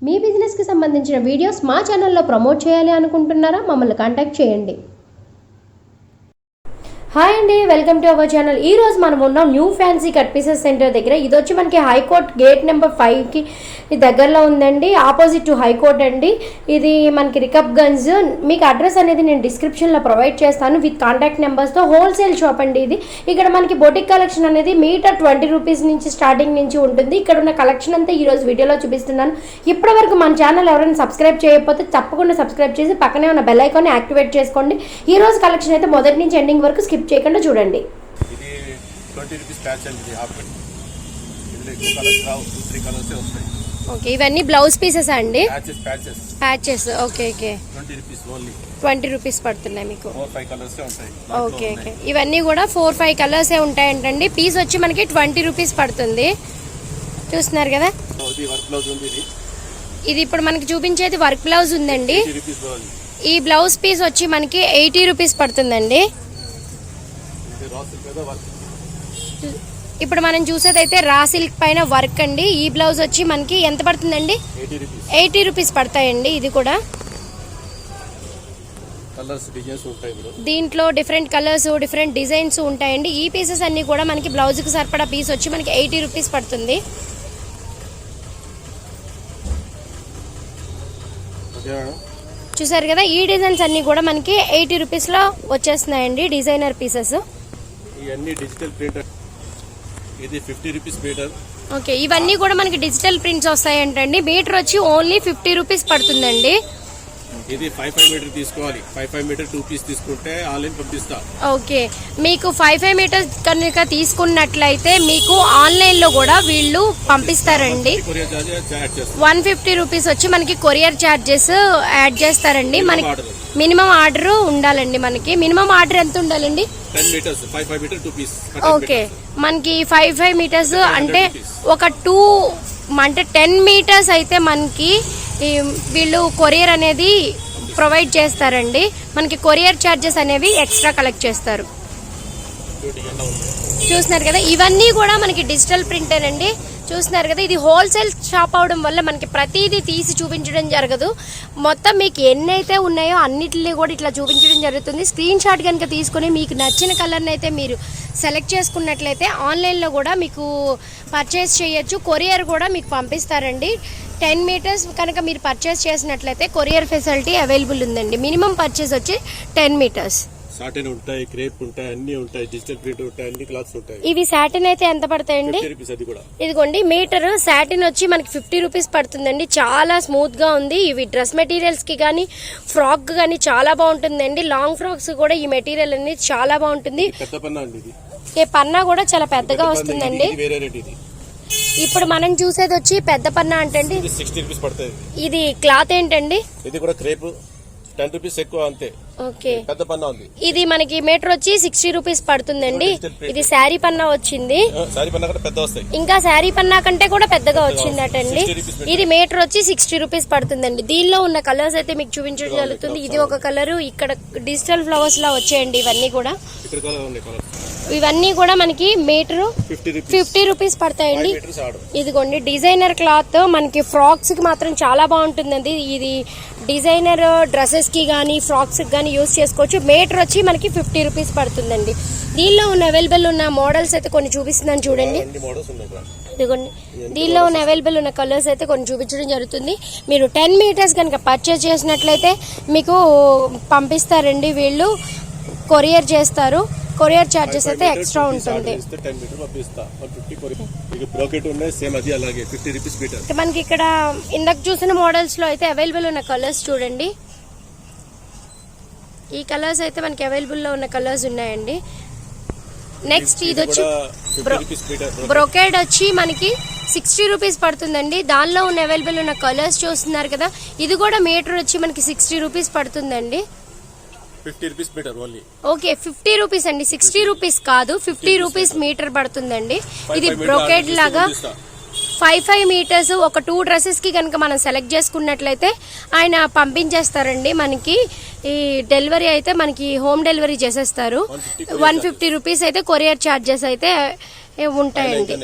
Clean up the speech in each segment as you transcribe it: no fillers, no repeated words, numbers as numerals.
మీ బిజినెస్కి సంబంధించిన వీడియోస్ మా ఛానల్లో ప్రమోట్ చేయాలి అనుకుంటున్నారా? మమ్మల్ని కాంటాక్ట్ చేయండి. హాయ్ అండి, వెల్కమ్ టు అవర్ ఛానల్. ఈ రోజు మనం ఉన్నాం new fancy cut pieces centre దగ్గర. ఇది వచ్చి మనకి హైకోర్ట్ గేట్ నెంబర్ 5కి దగ్గరలో ఉందండి, ఆపోజిట్ టు హైకోర్ట్ అండి. ఇది మనకి రికబ్గంజ్. మీకు అడ్రస్ అనేది నేను డిస్క్రిప్షన్లో ప్రొవైడ్ చేస్తాను విత్ కాంటాక్ట్ నెంబర్స్తో. హోల్సేల్ షాప్ అండి ఇది. ఇక్కడ మనకి బొటిక్ కలెక్షన్ అనేది మీటర్ 20 రూపీస్ నుంచి స్టార్టింగ్ నుంచి ఉంటుంది. ఇక్కడ ఉన్న కలెక్షన్ అంతా ఈరోజు వీడియోలో చూపిస్తున్నాను. ఇప్పటి వరకు మన ఛానల్ ఎవరైనా సబ్స్క్రైబ్ చేయకపోతే తప్పకుండా సబ్స్క్రైబ్ చేసి పక్కనే ఉన్న బెల్ ఐకాన్ని యాక్టివేట్ చేసుకోండి. ఈ రోజు కలెక్షన్ అయితే మొదటి నుంచి ఎండింగ్ వరకు స్కిప్ చేయకుండా చూడండి. ఇది 20 రూపీస్ ప్యాచ్ అండి. ఇది హాఫ్ ఇది 2 కలర్స్ రావు, 2-3 కలర్స్ వస్తాయి. ఓకే, ఇవన్నీ బ్లౌజ్ పీసెస్ అండి. Patches okay. 20 rupees only. 20 rupees పడుతున్నాయి మీకు. 4-5 కలర్స్ ఉంటాయి. ఓకే. ఇవన్నీ కూడా 4-5 కలర్స్ ఉంటాయంటండి. పీస్ వచ్చి మనకి 20 రూపీస్ పడుతుంది. చూస్తున్నారు కదా, ఇది వర్క్ బ్లౌజ్ ఉంది. ఇది ఇప్పుడు మనకి చూపించేది వర్క్ బ్లౌజ్ ఉందండి. ఈ బ్లౌజ్ పీస్ వచ్చి మనకి 80 రూపీస్ పడుతుందండి. ఇప్పుడు మనం చూసేది అయితే రా సిల్క్ పైన వర్క్ అండి. ఈ బ్లౌజ్ వచ్చి మనకి ఎంత పడుతుందండి? 80 రూపీస్ పడతాయండి. ఇది కూడా దీంట్లో డిఫరెంట్ కలర్స్, డిఫరెంట్ డిజైన్స్ ఉంటాయండి. ఈ పీసెస్ అన్ని కూడా మనకి బ్లౌజ్ కి సరిపడా పీస్ వచ్చి మనకి 80 రూపీస్ పడుతుంది. చూసారు కదా, ఈ డిజైన్స్ అన్ని కూడా మనకి 80 రూపీస్ లో వచ్చేస్తున్నాయండి. Designer pieces. ఇవన్నీ డిజిటల్ ప్రింట్. ఇది 50 రూపీస్ మీటర్. ఓకే, ఇవన్నీ కూడా మనకి డిజిటల్ ప్రింట్స్ వస్తాయంటండి. మీటర్ వచ్చి ఓన్లీ 50 రూపీస్ పడుతుందండి. ఇది 5-5 మీటర్ తీసుకోవాలి. 5-5 మీటర్ 2 పీస్ తీసుకుంటే ఆన్లైన్ పంపిస్తా. ఓకే, మీకు 5-5 మీటర్ కనుక తీసుకున్నట్లయితే మీకు ఆన్లైన్ లో కూడా వీళ్ళు పంపిస్తారండి. 150 రూపీస్ వచ్చి మనకి కొరియర్ చార్జెస్ యాడ్ చేస్తారండి. మనకి మినిమం ఆర్డర్ ఉండాలండి. మనకి మినిమం ఆర్డర్ ఎంత ఉండాలండి? 10 మీటర్స్, 5-5 మీటర్ 2 పీస్. ఓకే, మనకి 5-5 మీటర్స్ అంటే ఒక 10 మీటర్స్ అయితే మనకి వీళ్ళు కొరియర్ అనేది ప్రొవైడ్ చేస్తారండి. మనకి కొరియర్ ఛార్జెస్ అనేవి ఎక్స్ట్రా కలెక్ట్ చేస్తారు. చూస్తున్నారు కదా, ఇవన్నీ కూడా మనకి డిజిటల్ ప్రింటేనండి. చూస్తున్నారు కదా, ఇది హోల్సేల్ షాప్ అవడం వల్ల మనకి ప్రతిదీ తీసి చూపించడం జరగదు. మొత్తం మీకు ఎన్నైతే ఉన్నాయో అన్నిటిని కూడా ఇట్లా చూపించడం జరుగుతుంది. స్క్రీన్ షాట్ కనుక తీసుకుని మీకు నచ్చిన కలర్ని అయితే మీరు సెలెక్ట్ చేసుకున్నట్లయితే ఆన్లైన్లో కూడా మీకు పర్చేస్ చేయొచ్చు. కొరియర్ కూడా మీకు పంపిస్తారండి. 10 మీటర్స్ కనుక మీరు పర్చేస్ చేసినట్లయితే కొరియర్ ఫెసిలిటీ అవైలబుల్ ఉందండి. మినిమం పర్చేస్ వచ్చి 10 మీటర్స్. సాటిన్ ఉంటాయి, క్రేప్ ఉంటాయి, అన్ని ఉంటాయి, డిజిటల్ ప్రింట్ ఉంటాయి, అన్ని క్లాత్స్ ఉంటాయి. ఇవి సాటిన్ అయితే ఎంత పడతాయండి? ఇదిగోండి, మీటర్ సాటిన్ వచ్చి మనకి 50 రూపీస్ పడుతుందండి. చాలా స్మూత్ గా ఉంది. ఇవి డ్రెస్ మెటీరియల్స్ కి కానీ, ఫ్రాక్ కానీ చాలా బాగుంటుందండి. లాంగ్ ఫ్రాక్స్ కూడా ఈ మెటీరియల్ అనేది చాలా బాగుంటుంది. ఈ పన్నా కూడా చాలా పెద్దగా వస్తుందండి. ఇప్పుడు మనం చూసేది వచ్చి పెద్ద పన్నా అంటే 60 రూపీస్ పడుతుంది. ఇది క్లాత్ ఏంటండి? ఇది కూడా క్రేప్, 10 రూపీస్ ఎక్కువ అంతే. ఓకే, పెద్ద పన్నా ఉంది. ఇది మనకి మీటర్ వచ్చి 60 రూపీస్ పడుతుందండి. ఇది శారీ పన్నా వచ్చింది. ఇంకా శారీ పన్నా కంటే కూడా పెద్దగా వచ్చిందటండి. ఇది మీటర్ వచ్చి 60 రూపీస్ పడుతుందండి. దీనిలో ఉన్న కలర్స్ అయితే మీకు చూపించడం జరుగుతుంది. ఇది ఒక కలర్, ఇక్కడ డిజిటల్ ఫ్లవర్స్ లా వచ్చాయండి. ఇవన్నీ కూడా మనకి మీటర్ 50 రూపీస్ పడతాయండి. ఇదిగోండి, డిజైనర్ క్లాత్ మనకి ఫ్రాక్స్ కి మాత్రం చాలా బాగుంటుందండి. ఇది డిజైనర్ డ్రెస్సెస్ కి గానీ, ఫ్రాక్స్ కి గానీ యూజ్ చేసుకోవచ్చు. మీటర్ వచ్చి మనకి 50 రూపీస్ పడుతుందండి. దీనిలో ఉన్న అవైలబుల్ ఉన్న మోడల్స్ అయితే కొన్ని చూపిస్తున్నాను చూడండి. ఇదిగోండి, దీనిలో ఉన్న అవైలబుల్ ఉన్న కలర్స్ అయితే కొన్ని చూపించడం జరుగుతుంది. మీరు 10 మీటర్స్ కనుక పర్చేస్ చేసినట్లయితే మీకు పంపిస్తారండి. వీళ్ళు కొరియర్ చేస్తారు. కొరియర్ చార్జెస్ అయితే ఎక్స్ట్రా ఉంటుంది. మనకి ఇక్కడ ఇందాక చూసిన మోడల్స్ లో అయితే అవైలబుల్ ఉన్న కలర్స్ చూడండి. ఈ కలర్స్ అయితే మనకి అవైలబుల్ లో ఉన్న కలర్స్ ఉన్నాయండి. నెక్స్ట్ ఇది వచ్చి బ్రొకేడ్ వచ్చి మనకి 60 రూపీస్ పడుతుందండి. దానిలో ఉన్న అవైలబుల్ ఉన్న కలర్స్ చూస్తున్నారు కదా. ఇది కూడా మీటర్ వచ్చి మనకి 60 రూపీస్ పడుతుందండి. 50 rupees metre only. Okay, 50 rupees అండి, 60 రూపీస్ కాదు, 50 రూపీస్ మీటర్ పడుతుందండి. ఇది బ్రోకేడ్ లాగా 5-5 మీటర్స్ ఒక 2 డ్రెస్సెస్ కి కనుక మనం సెలెక్ట్ చేసుకున్నట్లయితే ఆయన పంపించేస్తారండి. మనకి ఈ డెలివరీ అయితే మనకి హోమ్ డెలివరీ చేసేస్తారు. 150 రూపీస్ అయితే కొరియర్ చార్జెస్ అయితే ఉంటాయండి.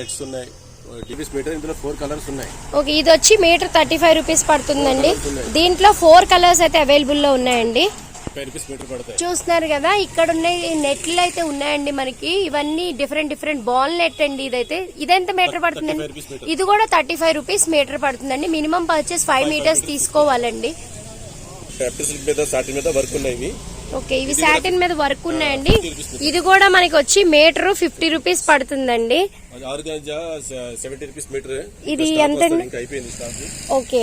డివిస్ మీటర్ ఇందులో 4 కలర్స్ ఉన్నాయి. ఓకే, ఇది వచ్చి మీటర్ 35 రూపీస్ పడుతుందండి. దీంట్లో 4 కలర్స్ అయితే అవైలబుల్ లో ఉన్నాయండి. 5 రూపీస్ మీటర్ పడతాయి. చూస్తున్నారు కదా, ఇక్కడ ఉన్న నెట్లు అయితే ఉన్నాయండి మనకి. ఇవన్నీ డిఫరెంట్ బాల్ నెట్ అండి. ఇదెంత మీటర్ పడుతుందండి? ఇది కూడా 35 రూపీస్ మీటర్ పడుతుందండి. మినిమం పర్చేస్ 5 మీటర్స్ తీసుకోవాలండి. మీద సాటిన్ మీద వర్క్ ఉన్నాయి. ఓకే, ఇవి సాటిన్ మీద వర్క్ ఉన్నాయండి. ఇది కూడా మనకి వచ్చి మీటర్ 50 రూపీస్ పడుతుందండి. ఇది ఎంత? ఓకే,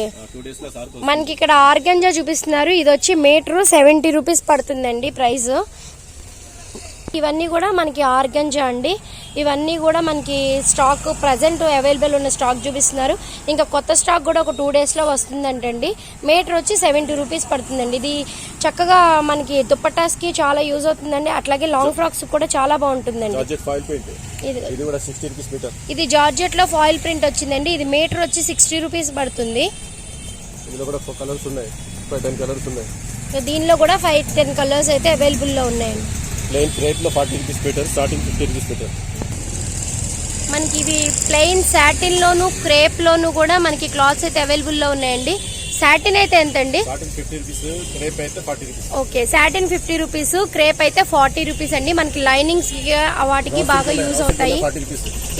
మనకి ఇక్కడ ఆర్గంజా చూపిస్తున్నారు. ఇది వచ్చి మీటర్ 70 రూపీస్ పడుతుందండి ప్రైస్. ఇవన్నీ కూడా మనకి ఆర్గంజా అండి. ఇవన్నీ కూడా మనకి స్టాక్ ప్రజెంట్ అవైలబుల్ ఉన్న స్టాక్ చూపిస్తున్నారు. ఇంకా కొత్త స్టాక్ కూడా ఒక 2 days లో వస్తుందంటండి. మీటర్ వచ్చి 70 రూపీస్ పడుతుందండి. ఇది చక్కగా మనకి దుప్పటాస్ కి చాలా యూజ్ అవుతుందండి. అట్లాగే లాంగ్ ఫ్రాక్స్ కూడా చాలా బాగుంటుందండి. ఇది జార్జెట్ లో ఫాయిల్ ప్రింట్ వచ్చిందండి. ఇది మీటర్ వచ్చి 60 రూపీస్ పడుతుంది. దీనిలో కూడా 5-10 కలర్స్ అయితే అవైలబుల్ లో ఉన్నాయండి. ప్లెయిన్ క్రేప్ లో 40 rupees metre, starting 50 rupees metre. మనకి ఇవి ప్లెయిన్ సాటిన్ లోను క్రేప్ లోను కూడా మనకి క్లాత్స్ అయితే అవైలబుల్ లో ఉన్నాయండి. సాటిన్ అయితే ఎంత అండి? ఓకే, సాటిన్ 50 రూపీస్, క్రేప్ అయితే 40 రూపీస్ అండి. మనకి లైనింగ్స్ వాటికి బాగా యూజ్ అవుతాయి.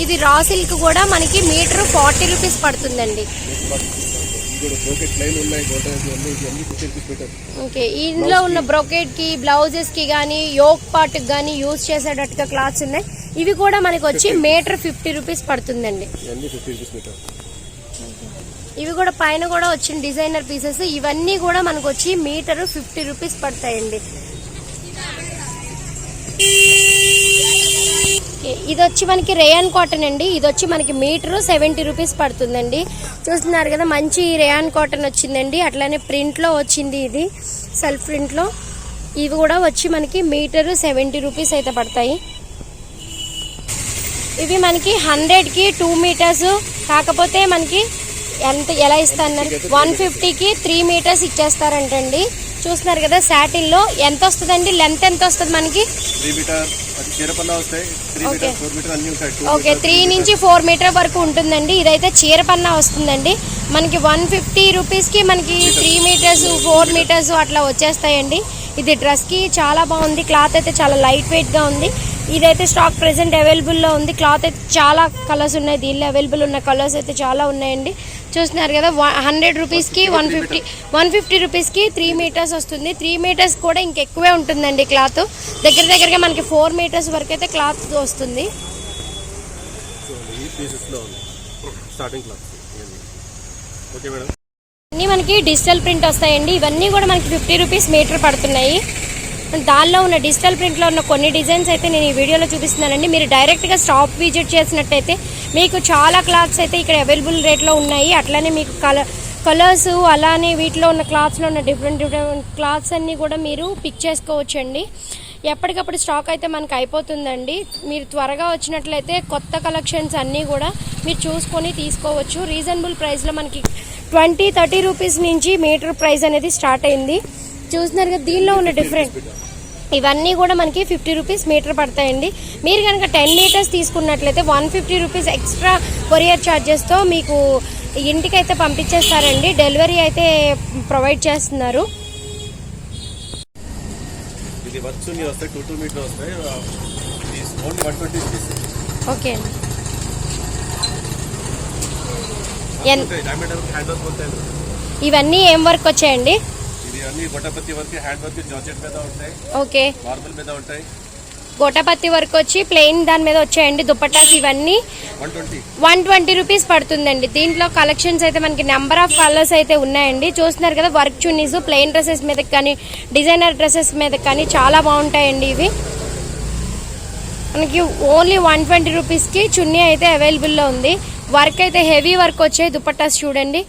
ఇది రా సిల్క్ కూడా మనకి మీటర్ 40 రూపీస్ పడుతుందండి. ఓకే, ఇందులో ఉన్న బ్రోకెట్ కి, బ్లౌజెస్ కి గానీ, యోక్ పార్ట్ కి గానీ యూజ్ చేసేటట్టుగా క్లాత్స్ ఉన్నాయి. ఇవి కూడా మనకి వచ్చి మీటర్ 50 రూపీస్ పడుతుందండి. ఇవి కూడా పైన కూడా వచ్చిన డిజైనర్ పీసెస్. ఇవన్నీ కూడా మనకు వచ్చి మీటర్ 50 రూపీస్ పడతాయండి. ఇది వచ్చి మనకి రేయాన్ కాటన్ అండి. ఇది వచ్చి మనకి మీటర్ 70 రూపీస్ పడుతుందండి. చూస్తున్నారు కదా, మంచి రేయాన్ కాటన్ వచ్చిందండి. అట్లానే ప్రింట్ లో వచ్చింది, ఇది సెల్ఫ్ ప్రింట్ లో. ఇవి కూడా వచ్చి మనకి మీటర్ 70 రూపీస్ అయితే పడతాయి. ఇవి మనకి 100కి 2 మీటర్స్, కాకపోతే మనకి ఎలా ఇస్తున్నారు 150కి 3 మీటర్స్ ఇచ్చేస్తారంటండి. చూస్తున్నారు కదా, సాటిన్ లో ఎంత వస్తుందండి? లెంత్ ఎంత వస్తుంది మనకి? 3 మీటర్. ఓకే, 3 నుంచి 4 మీటర్ వరకు ఉంటుందండి. ఇదైతే చీర పన్నా వస్తుందండి. మనకి 150 రూపీస్ కి మనకి 3 మీటర్స్ 4 మీటర్స్ అట్లా వచ్చేస్తాయండి. ఇది డ్రెస్ కి చాలా బాగుంది. క్లాత్ అయితే చాలా లైట్ వెయిట్ గా ఉంది. ఇదైతే స్టాక్ ప్రెసెంట్ అవైలబుల్ లో ఉంది. క్లాత్ అయితే చాలా కలర్స్ ఉన్నాయి. దీనిలో అవైలబుల్ ఉన్న కలర్స్ అయితే చాలా ఉన్నాయండి. చూస్తున్నారు కదా, 100 రూపీస్ కి 150 రూపీస్ కి 3 మీటర్స్ వస్తుంది. 3 మీటర్స్ కూడా ఇంకెక్కువే ఉంటుందండి క్లాత్. దగ్గరగా మనకి 4 మీటర్స్ వరకు అయితే క్లాత్ వస్తుంది. ఇవన్నీ మనకి డిజిటల్ ప్రింట్ వస్తాయండి. ఇవన్నీ కూడా మనకి 50 రూపీస్ మీటర్ పడుతున్నాయి. దానిలో ఉన్న డిజిటల్ ప్రింట్లో ఉన్న కొన్ని డిజైన్స్ అయితే నేను ఈ వీడియోలో చూపిస్తున్నానండి. మీరు డైరెక్ట్గా స్టాప్ విజిట్ చేసినట్టయితే మీకు చాలా క్లాత్స్ అయితే ఇక్కడ అవైలబుల్ రేట్లో ఉన్నాయి. అట్లానే మీకు కలర్స్, అలానే వీటిలో ఉన్న క్లాత్స్లో ఉన్న డిఫరెంట్ క్లాత్స్ అన్నీ కూడా మీరు పిక్ చేసుకోవచ్చండి. ఎప్పటికప్పుడు స్టాక్ అయితే మనకు అయిపోతుందండి. మీరు త్వరగా వచ్చినట్లయితే కొత్త కలెక్షన్స్ అన్నీ కూడా మీరు చూసుకొని తీసుకోవచ్చు. రీజనబుల్ ప్రైస్లో మనకి 20-30 రూపీస్ నుంచి మీటర్ ప్రైస్ అనేది స్టార్ట్ అయింది. చూస్తున్నారు కదా, దీనిలో ఉన్న డిఫరెంట్ ఇవన్నీ కూడా మనకి 50 రూపీస్ మీటర్ పడతాయండి. మీరు కనుక 10 మీటర్స్ తీసుకున్నట్లయితే 150 రూపీస్ ఎక్స్ట్రా కొరియర్ ఛార్జెస్తో మీకు ఇంటికి అయితే పంపించేస్తారండి. డెలివరీ అయితే ప్రొవైడ్ చేస్తున్నారు. ఓకే అండి, ఇవన్నీ ఏం వర్క్ వచ్చాయండి? ఓకే, గోటాపత్తి వర్క్ వచ్చి ప్లెయిన్ దాని మీద వచ్చాయండి దుపట్టాస్. ఇవన్నీ 120 రూపీస్ పడుతుందండి. దీంట్లో కలెక్షన్స్ అయితే మనకి నెంబర్ ఆఫ్ కలర్స్ అయితే ఉన్నాయండి. చూస్తున్నారు కదా, వర్క్ చున్నీస్ ప్లెయిన్ డ్రెస్సెస్ మీద కానీ, డిజైనర్ డ్రెస్సెస్ మీద కానీ చాలా బాగుంటాయండి. ఇవి మనకి ఓన్లీ 120 రూపీస్కి చున్నీ అయితే అవైలబుల్లో ఉంది. వర్క్ అయితే హెవీ వర్క్ వచ్చాయి దుపట్టాస్ చూడండి.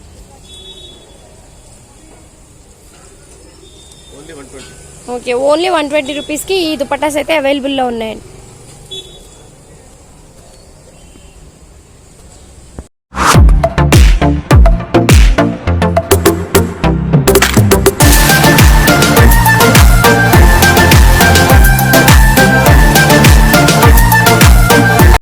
ఓకే, ఓన్లీ 120 రూపీస్కి ఈ దుపట్టాస్ అయితే అవైలబుల్లో ఉన్నాయండి.